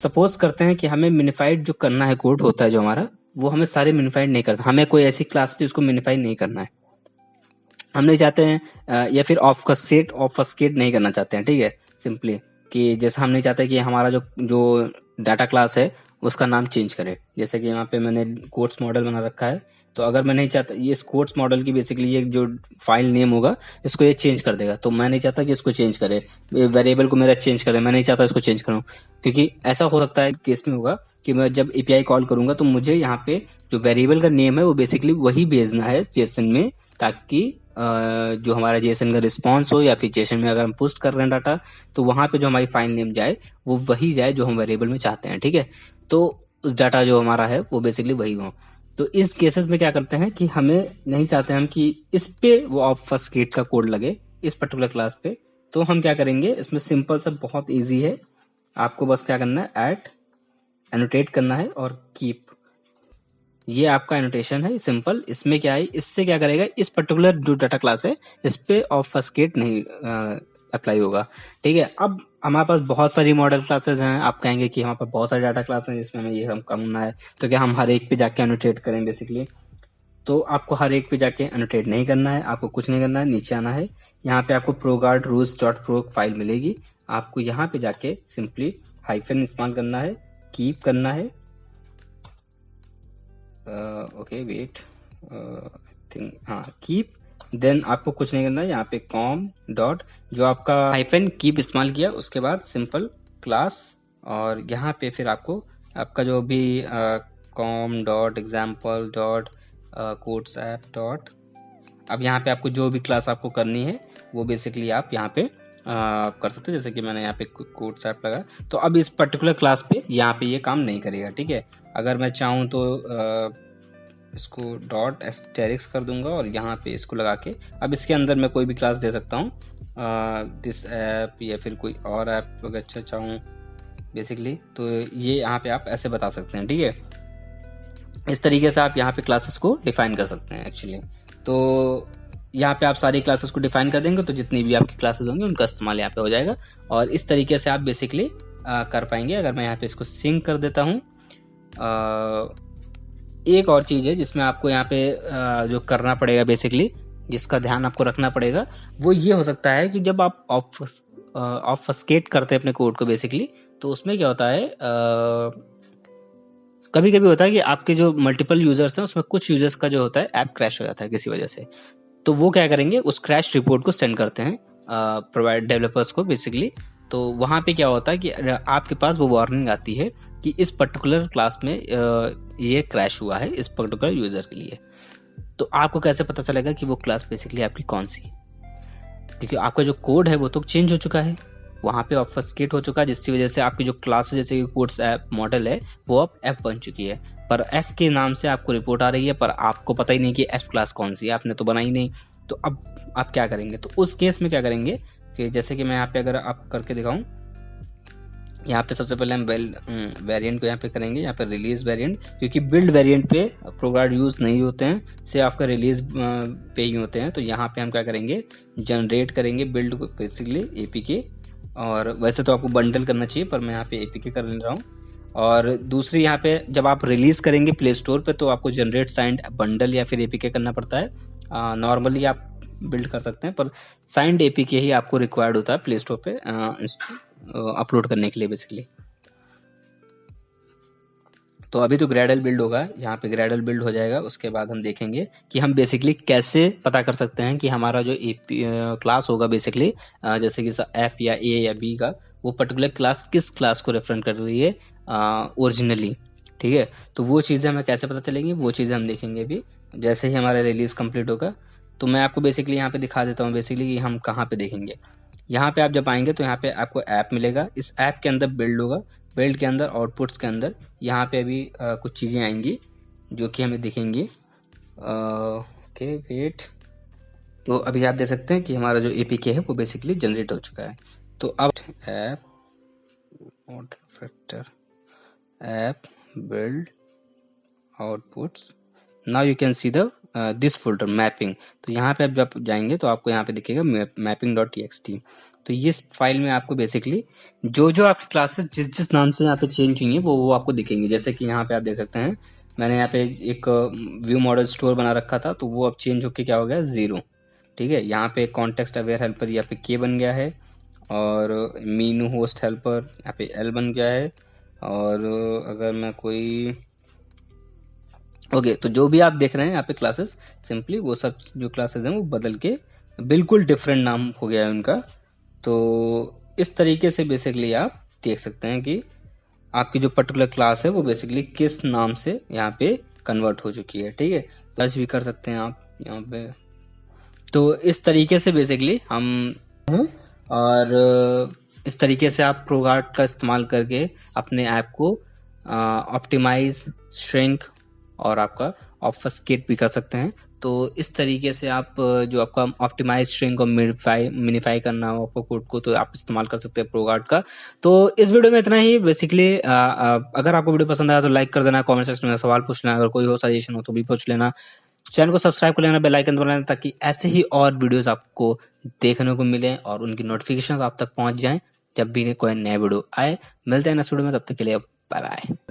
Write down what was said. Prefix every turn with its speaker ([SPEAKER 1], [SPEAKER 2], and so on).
[SPEAKER 1] Suppose करते हैं कि हमें मिनिफाइड जो करना है कोड होता है जो हमारा, वो हमें सारे मिनिफाइड नहीं करना, हमें कोई ऐसी क्लास थी उसको मिनिफाई नहीं करना है, हम नहीं चाहते हैं या फिर ऑफस्केट नहीं करना चाहते हैं, ठीक है, सिंपली कि जैसे हम नहीं चाहते कि हमारा जो जो डाटा क्लास है उसका नाम चेंज करे। जैसे कि यहाँ पे मैंने कोट्स मॉडल बना रखा है, तो अगर मैं नहीं चाहता, ये कोट्स मॉडल की बेसिकली ये जो फाइल नेम होगा इसको ये चेंज कर देगा, तो मैं नहीं चाहता कि इसको चेंज करे, वेरिएबल को मेरा चेंज करे, मैं नहीं चाहता इसको चेंज करूँ, क्योंकि ऐसा हो सकता है केस में होगा कि मैं जब एपीआई कॉल करूंगा तो मुझे यहाँ पे जो वेरिएबल का नेम है वो बेसिकली वही भेजना है जेसन में, ताकि जो हमारा जेसन का रिस्पॉन्स हो या फिर जेसन में अगर हम पोस्ट कर रहे हैं डाटा, तो वहां पे जो हमारी फाइल नेम जाए वो वही जाए जो हम वेरिएबल में चाहते हैं, ठीक है। तो उस डाटा जो हमारा है वो बेसिकली वही हो। तो इस केसेस में क्या करते हैं कि हमें नहीं चाहते हम कि इस पे वो ऑब्फस्केट का कोड लगे इस पर्टिकुलर क्लास पे, तो हम क्या करेंगे, इसमें सिंपल सा बहुत ईजी है, आपको बस क्या करना है, ऐड एनोटेट करना है और कीप, ये आपका एनोटेशन है सिंपल। इसमें क्या है, इससे क्या करेगा, इस पर्टिकुलर जो डाटा क्लास है इस पे ऑब्फस्केट नहीं अप्लाई होगा, ठीक है। अब हमारे पास बहुत सारी मॉडल क्लासेस हैं, आप कहेंगे कि हमारे पास बहुत सारे डाटा क्लास हैं जिसमें हमें ये हम करना है, तो क्या हम हर एक पे जाके एनोटेट करें बेसिकली, तो आपको हर एक पे जाके एनोटेट नहीं करना है, आपको कुछ नहीं करना है, नीचे आना है, यहाँ पे आपको प्रोगार्ड रूल्स डॉट प्रो फाइल मिलेगी, आपको यहाँ पे जाके सिंपली हाइफन इस्तेमाल करना है, कीप करना है, ओके वेट, थिंक हाँ कीप, देन आपको कुछ नहीं करना है, यहाँ पे कॉम डॉट जो आपका हाइफन कीप इस्तेमाल किया उसके बाद सिंपल क्लास, और यहाँ पे फिर आपको आपका जो भी com dot example dot codes app dot, अब यहाँ पे आपको जो भी क्लास आपको करनी है वो बेसिकली आप यहाँ पे कर सकते हैं, जैसे कि मैंने यहाँ पे कोड्स ऐप लगा, तो अब इस पर्टिकुलर क्लास पे यहाँ पे ये काम नहीं करेगा, ठीक है। अगर मैं चाहूँ तो इसको डॉट एस्टेरिक्स कर दूंगा और यहाँ पे इसको लगा के अब इसके अंदर मैं कोई भी क्लास दे सकता हूँ, दिस ऐप या फिर कोई और ऐप अगर अच्छा चाहूँ बेसिकली, तो ये यहाँ पे आप ऐसे बता सकते हैं, ठीक है। इस तरीके से आप यहाँ पे क्लासेस को डिफाइन कर सकते हैं एक्चुअली। तो यहाँ पे आप सारी क्लासेस को डिफाइन कर देंगे तो जितनी भी आपकी क्लासेस होंगी उनका इस्तेमाल यहाँ पे हो जाएगा, और इस तरीके से आप बेसिकली कर पाएंगे। अगर मैं यहाँ पे इसको सिंक कर देता हूँ, एक और चीज़ है जिसमें आपको यहाँ पे जो करना पड़ेगा बेसिकली, जिसका ध्यान आपको रखना पड़ेगा, वो ये हो सकता है कि जब आप ऑब्फस्केट करते हैं अपने कोड को बेसिकली, तो उसमें क्या होता है, कभी कभी होता है कि आपके जो मल्टीपल यूजर्स हैं उसमें कुछ यूजर्स का जो होता है ऐप क्रैश हो जाता है किसी वजह से, तो वो क्या करेंगे, उस क्रैश रिपोर्ट को सेंड करते हैं प्रोवाइड डेवलपर्स को बेसिकली। तो वहां पे क्या होता है कि आपके पास वो वार्निंग आती है कि इस पर्टिकुलर क्लास में ये क्रैश हुआ है इस पर्टिकुलर यूजर के लिए। तो आपको कैसे पता चलेगा कि वो क्लास बेसिकली आपकी कौन सी है, क्योंकि आपका जो कोड है वो तो चेंज हो चुका है, वहां पे ऑब्फस्केट हो चुका है, जिसकी वजह से आपकी जो क्लास जैसे कि कोड्स ऐप मॉडल है वो अब एफ बन चुकी है, पर एफ के नाम से आपको रिपोर्ट आ रही है, पर आपको पता ही नहीं कि एफ क्लास कौन सी है, आपने तो बनाई नहीं। तो अब आप क्या करेंगे, तो उस केस में क्या करेंगे कि जैसे कि मैं यहाँ पे अगर आप करके दिखाऊं, यहाँ पे सबसे पहले हम वेरिएंट को यहाँ पे करेंगे, यहाँ पे रिलीज वेरिएंट, क्योंकि बिल्ड वेरिएंट पे प्रोग्राम यूज नहीं होते हैं, सिर्फ आपका रिलीज पे ही होते हैं। तो यहाँ पे हम क्या करेंगे, जनरेट करेंगे बिल्ड को बेसिकली एपीके, और वैसे तो आपको बंडल करना चाहिए पर मैं यहाँ पे एपीके कर ले रहा हूँ। और दूसरी यहाँ पे जब आप रिलीज करेंगे प्ले स्टोर पे तो आपको जनरेट साइंड बंडल या फिर एपीके करना पड़ता है, नॉर्मली आप बिल्ड कर सकते हैं, पर साइंड एपीके ही आपको रिक्वायर्ड होता है प्ले स्टोर पे अपलोड करने के लिए बेसिकली। तो अभी तो ग्रेडल बिल्ड होगा, यहाँ पे ग्रेडल बिल्ड हो जाएगा, उसके बाद हम देखेंगे कि हम बेसिकली कैसे पता कर सकते हैं कि हमारा जो क्लास होगा बेसिकली, जैसे कि एफ या ए या बी का, वो पर्टिकुलर क्लास किस क्लास को रेफरेंस कर रही है ओरिजिनली, ठीक है। तो वो चीज़ें हमें कैसे पता चलेंगी, वो चीज़ें हम देखेंगे अभी जैसे ही हमारा रिलीज कंप्लीट होगा। तो मैं आपको बेसिकली यहाँ पे दिखा देता हूँ बेसिकली कि हम कहाँ पे देखेंगे। यहाँ पे आप जब आएंगे तो यहाँ पे आपको ऐप मिलेगा, इस ऐप के अंदर बिल्ड होगा, बिल्ड के अंदर आउटपुट्स के अंदर यहाँ पे अभी कुछ चीज़ें आएंगी जो कि हमें दिखेंगी। ओके वेट, तो अभी आप देख सकते हैं कि हमारा जो एपीके है वो बेसिकली जनरेट हो चुका है। तो अब app factor app build outputs, now you can see the this folder mapping. तो यहाँ पे आप जब जाएंगे तो आपको यहाँ पे दिखेगा mapping.txt। तो इस फाइल में आपको बेसिकली जो जो आपकी क्लासेस जिस जिस नाम से यहाँ पे चेंज हुई है वो आपको दिखेंगे। जैसे कि यहाँ पे आप देख सकते हैं मैंने यहाँ पे एक व्यू मॉडल स्टोर बना रखा था, तो वो अब चेंज होके क्या हो गया 0। ठीक है, यहाँ पे कॉन्टेक्स्ट अवेयर हेल्पर यहाँ पे के बन गया है, और मीनू होस्ट हेल्पर यहाँ पे एल बन गया है। और अगर मैं कोई ओके तो जो भी आप देख रहे हैं यहाँ पे क्लासेस, सिंपली वो सब जो क्लासेस हैं वो बदल के बिल्कुल डिफरेंट नाम हो गया है उनका। तो इस तरीके से बेसिकली आप देख सकते हैं कि आपकी जो पर्टिकुलर क्लास है वो बेसिकली किस नाम से यहाँ पे कन्वर्ट हो चुकी है। ठीक है, सर्च भी कर सकते हैं आप यहाँ पे। तो इस तरीके से बेसिकली हम हैं, और इस तरीके से आप प्रोगार्ड का इस्तेमाल करके अपने ऐप को ऑप्टिमाइज, श्रिंक और आपका ऑब्फस्केट भी कर सकते हैं। तो इस तरीके से आप जो आपका ऑप्टिमाइज, श्रिंक और मिनिफाई करना हो आपको कोड को, तो आप इस्तेमाल कर सकते हैं प्रोगार्ड का। तो इस वीडियो में इतना ही बेसिकली। अगर आपको वीडियो पसंद आया तो लाइक कर देना, कमेंट सेक्शन में सवाल पूछ लेना, अगर कोई हो सजेशन हो तो भी पूछ लेना, चैनल को सब्सक्राइब कर लेना, बेल आइकन दबा लेना, ताकि ऐसे ही और वीडियोस आपको देखने को मिले और उनकी नोटिफिकेशन आप तक पहुंच जाएं जब भी कोई नया वीडियो आए। मिलते हैं नेक्स्ट वीडियो में, तब तक के लिए बाय बाय।